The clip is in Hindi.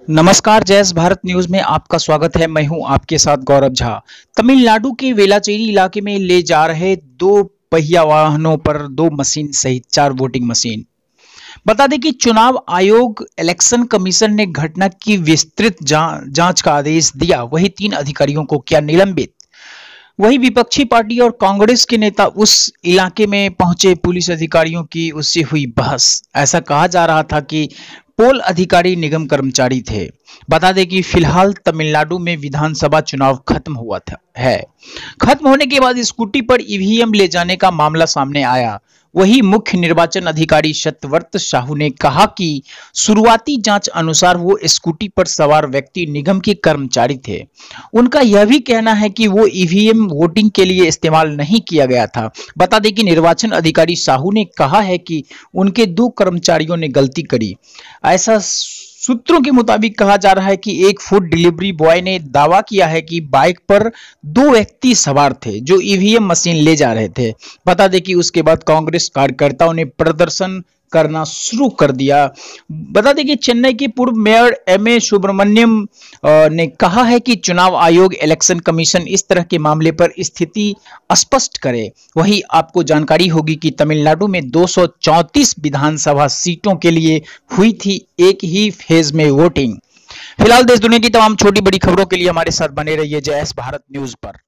नमस्कार, जैस भारत न्यूज में आपका स्वागत है। मैं हूं आपके साथ गौरव झा। तमिलनाडु के वेलाचेरी इलाके में ले जा रहे दो पहिया वाहनों पर दो मशीन सहित 4 वोटिंग मशीन। बता दें कि चुनाव आयोग इलेक्शन कमीशन ने घटना की विस्तृत जांच का आदेश दिया। वही 3 अधिकारियों को किया निलंबित। वही विपक्षी पार्टी और कांग्रेस के नेता उस इलाके में पहुंचे पुलिस अधिकारियों की उससे हुई बहस। ऐसा कहा जा रहा था कि पोल अधिकारी निगम कर्मचारी थे। बता दें कि फिलहाल तमिलनाडु में विधानसभा चुनाव खत्म हुआ था खत्म होने के बाद स्कूटी पर ईवीएम ले जाने का मामला सामने आया। वही मुख्य निर्वाचन अधिकारी सत्यव्रत साहू ने कहा कि शुरुआती जांच अनुसार वो स्कूटी पर सवार व्यक्ति निगम के कर्मचारी थे। उनका यह भी कहना है कि वो ईवीएम वोटिंग के लिए इस्तेमाल नहीं किया गया था। बता दें कि निर्वाचन अधिकारी साहू ने कहा है कि उनके 2 कर्मचारियों ने गलती करी। ऐसा सूत्रों के मुताबिक कहा जा रहा है कि एक फूड डिलीवरी बॉय ने दावा किया है कि बाइक पर 2 व्यक्ति सवार थे जो ईवीएम मशीन ले जा रहे थे। बता दें कि उसके बाद कांग्रेस कार्यकर्ताओं ने प्रदर्शन करना शुरू कर दिया। बता दें कि चेन्नई के पूर्व मेयर एमए सुब्रमण्यम ने कहा है कि चुनाव आयोग इलेक्शन कमीशन इस तरह के मामले पर स्थिति स्पष्ट करे। वही आपको जानकारी होगी कि तमिलनाडु में 234 विधानसभा सीटों के लिए हुई थी एक ही फेज में वोटिंग। फिलहाल देश दुनिया की तमाम छोटी बड़ी खबरों के लिए हमारे साथ बने रहिए जैस भारत न्यूज पर।